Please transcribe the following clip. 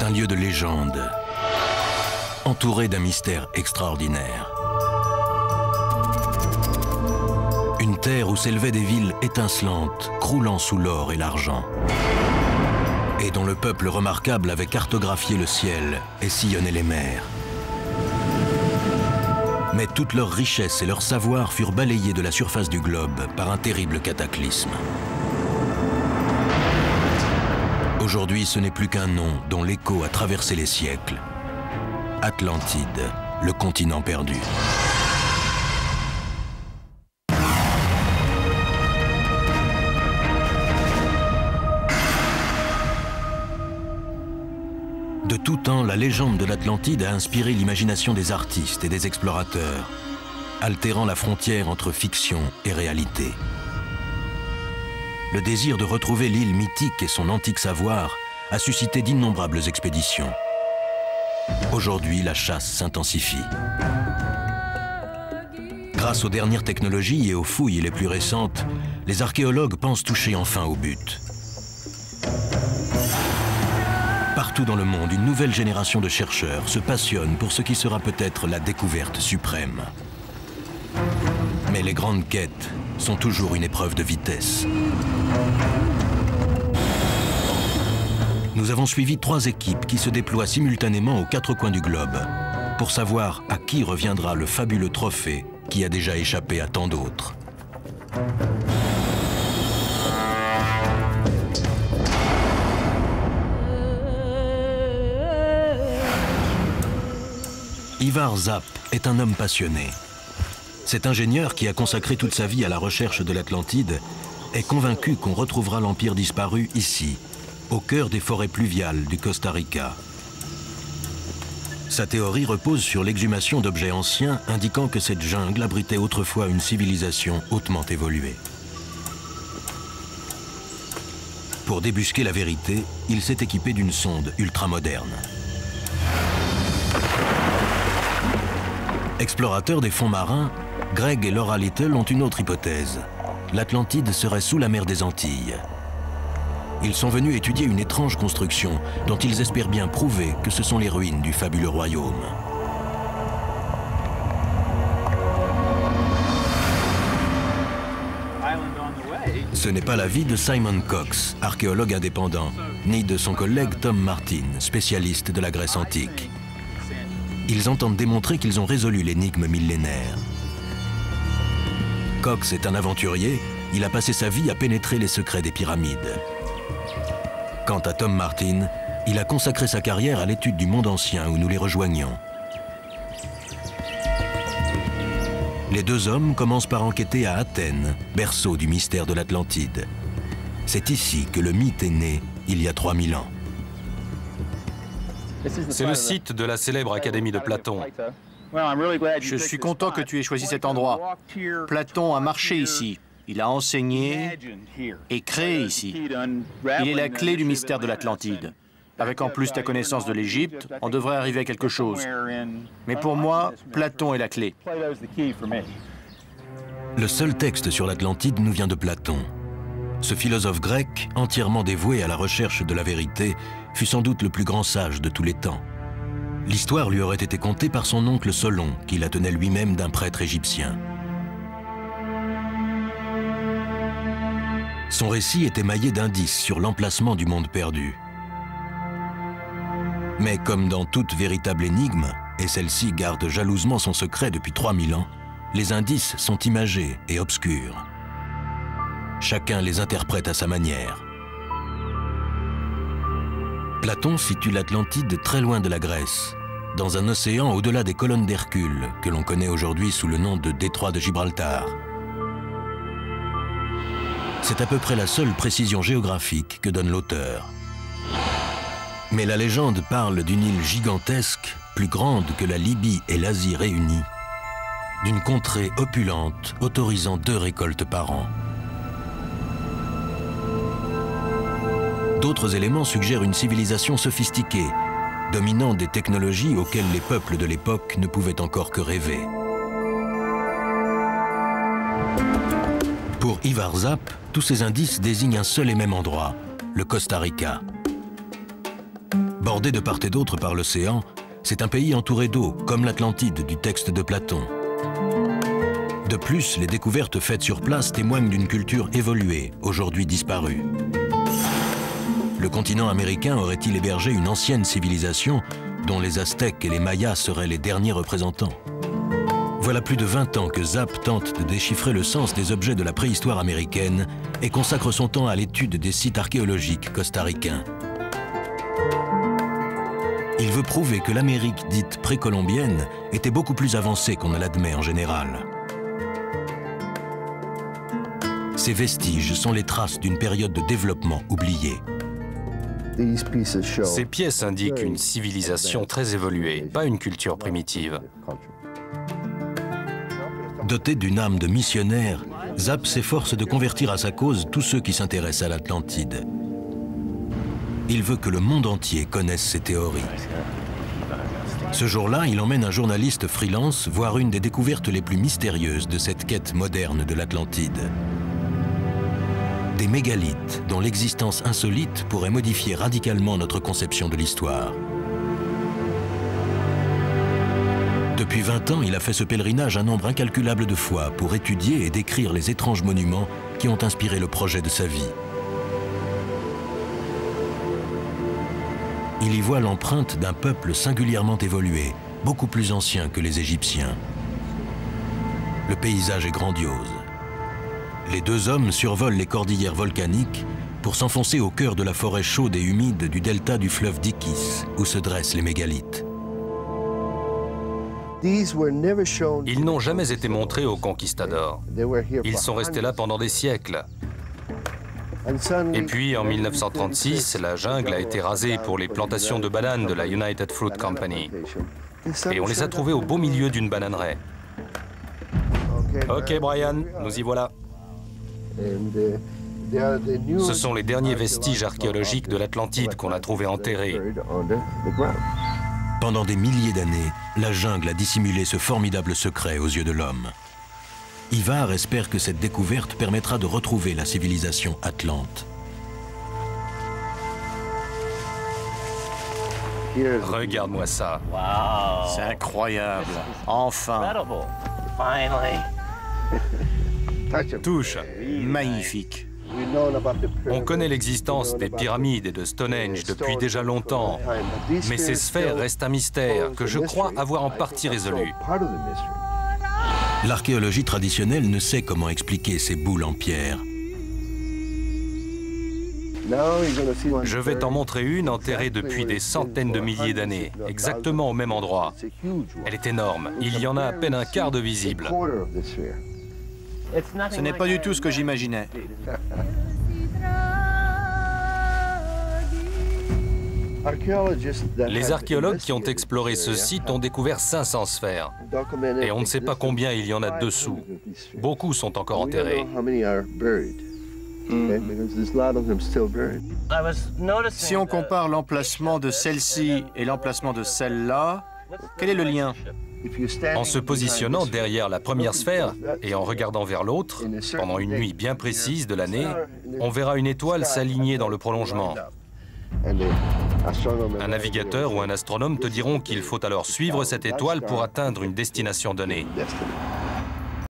un lieu de légende, entouré d'un mystère extraordinaire. Une terre où s'élevaient des villes étincelantes, croulant sous l'or et l'argent, et dont le peuple remarquable avait cartographié le ciel et sillonné les mers. Mais toute leur richesse et leur savoir furent balayés de la surface du globe par un terrible cataclysme. Aujourd'hui, ce n'est plus qu'un nom dont l'écho a traversé les siècles. Atlantide, le continent perdu. De tout temps, la légende de l'Atlantide a inspiré l'imagination des artistes et des explorateurs, altérant la frontière entre fiction et réalité. Le désir de retrouver l'île mythique et son antique savoir a suscité d'innombrables expéditions. Aujourd'hui, la chasse s'intensifie. Grâce aux dernières technologies et aux fouilles les plus récentes, les archéologues pensent toucher enfin au but. Partout dans le monde, une nouvelle génération de chercheurs se passionne pour ce qui sera peut-être la découverte suprême. Mais les grandes quêtes sont toujours une épreuve de vitesse. Nous avons suivi 3 équipes qui se déploient simultanément aux 4 coins du globe pour savoir à qui reviendra le fabuleux trophée qui a déjà échappé à tant d'autres. Ivar Zapp est un homme passionné. Cet ingénieur qui a consacré toute sa vie à la recherche de l'Atlantide est convaincu qu'on retrouvera l'Empire disparu ici, au cœur des forêts pluviales du Costa Rica. Sa théorie repose sur l'exhumation d'objets anciens indiquant que cette jungle abritait autrefois une civilisation hautement évoluée. Pour débusquer la vérité, il s'est équipé d'une sonde ultramoderne. Explorateurs des fonds marins, Greg et Laura Little ont une autre hypothèse. L'Atlantide serait sous la mer des Antilles. Ils sont venus étudier une étrange construction dont ils espèrent bien prouver que ce sont les ruines du fabuleux royaume. Ce n'est pas l'avis de Simon Cox, archéologue indépendant, ni de son collègue Tom Martin, spécialiste de la Grèce antique. Ils entendent démontrer qu'ils ont résolu l'énigme millénaire. Cox est un aventurier, il a passé sa vie à pénétrer les secrets des pyramides. Quant à Tom Martin, il a consacré sa carrière à l'étude du monde ancien où nous les rejoignons. Les 2 hommes commencent par enquêter à Athènes, berceau du mystère de l'Atlantide. C'est ici que le mythe est né, il y a 3000 ans. C'est le site de la célèbre Académie de Platon. Je suis content que tu aies choisi cet endroit. Platon a marché ici, il a enseigné et créé ici. Il est la clé du mystère de l'Atlantide. Avec en plus ta connaissance de l'Égypte, on devrait arriver à quelque chose. Mais pour moi, Platon est la clé. Le seul texte sur l'Atlantide nous vient de Platon. Ce philosophe grec, entièrement dévoué à la recherche de la vérité, fut sans doute le plus grand sage de tous les temps. L'histoire lui aurait été contée par son oncle Solon, qui la tenait lui-même d'un prêtre égyptien. Son récit est émaillé d'indices sur l'emplacement du monde perdu. Mais comme dans toute véritable énigme, et celle-ci garde jalousement son secret depuis 3000 ans, les indices sont imagés et obscurs. Chacun les interprète à sa manière. Platon situe l'Atlantide très loin de la Grèce, dans un océan au-delà des colonnes d'Hercule, que l'on connaît aujourd'hui sous le nom de détroit de Gibraltar. C'est à peu près la seule précision géographique que donne l'auteur. Mais la légende parle d'une île gigantesque, plus grande que la Libye et l'Asie réunies, d'une contrée opulente autorisant 2 récoltes par an. D'autres éléments suggèrent une civilisation sophistiquée, dominant des technologies auxquelles les peuples de l'époque ne pouvaient encore que rêver. Pour Ivar Zapp, tous ces indices désignent un seul et même endroit, le Costa Rica. Bordé de part et d'autre par l'océan, c'est un pays entouré d'eau, comme l'Atlantide du texte de Platon. De plus, les découvertes faites sur place témoignent d'une culture évoluée, aujourd'hui disparue. Le continent américain aurait-il hébergé une ancienne civilisation dont les Aztèques et les Mayas seraient les derniers représentants? Voilà plus de 20 ans que Zap tente de déchiffrer le sens des objets de la préhistoire américaine et consacre son temps à l'étude des sites archéologiques costaricains. Il veut prouver que l'Amérique dite précolombienne était beaucoup plus avancée qu'on ne l'admet en général. Ces vestiges sont les traces d'une période de développement oubliée. Ces pièces indiquent une civilisation très évoluée, pas une culture primitive. Doté d'une âme de missionnaire, Zap s'efforce de convertir à sa cause tous ceux qui s'intéressent à l'Atlantide. Il veut que le monde entier connaisse ses théories. Ce jour-là, il emmène un journaliste freelance voir une des découvertes les plus mystérieuses de cette quête moderne de l'Atlantide. Des mégalithes dont l'existence insolite pourrait modifier radicalement notre conception de l'histoire. Depuis 20 ans, il a fait ce pèlerinage un nombre incalculable de fois pour étudier et décrire les étranges monuments qui ont inspiré le projet de sa vie. Il y voit l'empreinte d'un peuple singulièrement évolué, beaucoup plus ancien que les Égyptiens. Le paysage est grandiose. Les deux hommes survolent les cordillères volcaniques pour s'enfoncer au cœur de la forêt chaude et humide du delta du fleuve Dikis, où se dressent les mégalithes. Ils n'ont jamais été montrés aux conquistadors. Ils sont restés là pendant des siècles. Et puis, en 1936, la jungle a été rasée pour les plantations de bananes de la United Fruit Company. Et on les a trouvés au beau milieu d'une bananeraie. Ok, Brian, nous y voilà. Ce sont les derniers vestiges archéologiques de l'Atlantide qu'on a trouvés enterrés. Pendant des milliers d'années, la jungle a dissimulé ce formidable secret aux yeux de l'homme. Ivar espère que cette découverte permettra de retrouver la civilisation atlante. Regarde-moi ça. C'est incroyable. Enfin. Touche. Magnifique. On connaît l'existence des pyramides et de Stonehenge depuis déjà longtemps, mais ces sphères restent un mystère que je crois avoir en partie résolu. L'archéologie traditionnelle ne sait comment expliquer ces boules en pierre. Je vais t'en montrer une enterrée depuis des centaines de milliers d'années, exactement au même endroit. Elle est énorme, il y en a à peine un quart de visible. Ce n'est pas du tout ce que j'imaginais. Les archéologues qui ont exploré ce site ont découvert 500 sphères. Et on ne sait pas combien il y en a dessous. Beaucoup sont encore enterrés. Si on compare l'emplacement de celle-ci et l'emplacement de celle-là, quel est le lien? En se positionnant derrière la première sphère et en regardant vers l'autre, pendant une nuit bien précise de l'année, on verra une étoile s'aligner dans le prolongement. Un navigateur ou un astronome te diront qu'il faut alors suivre cette étoile pour atteindre une destination donnée.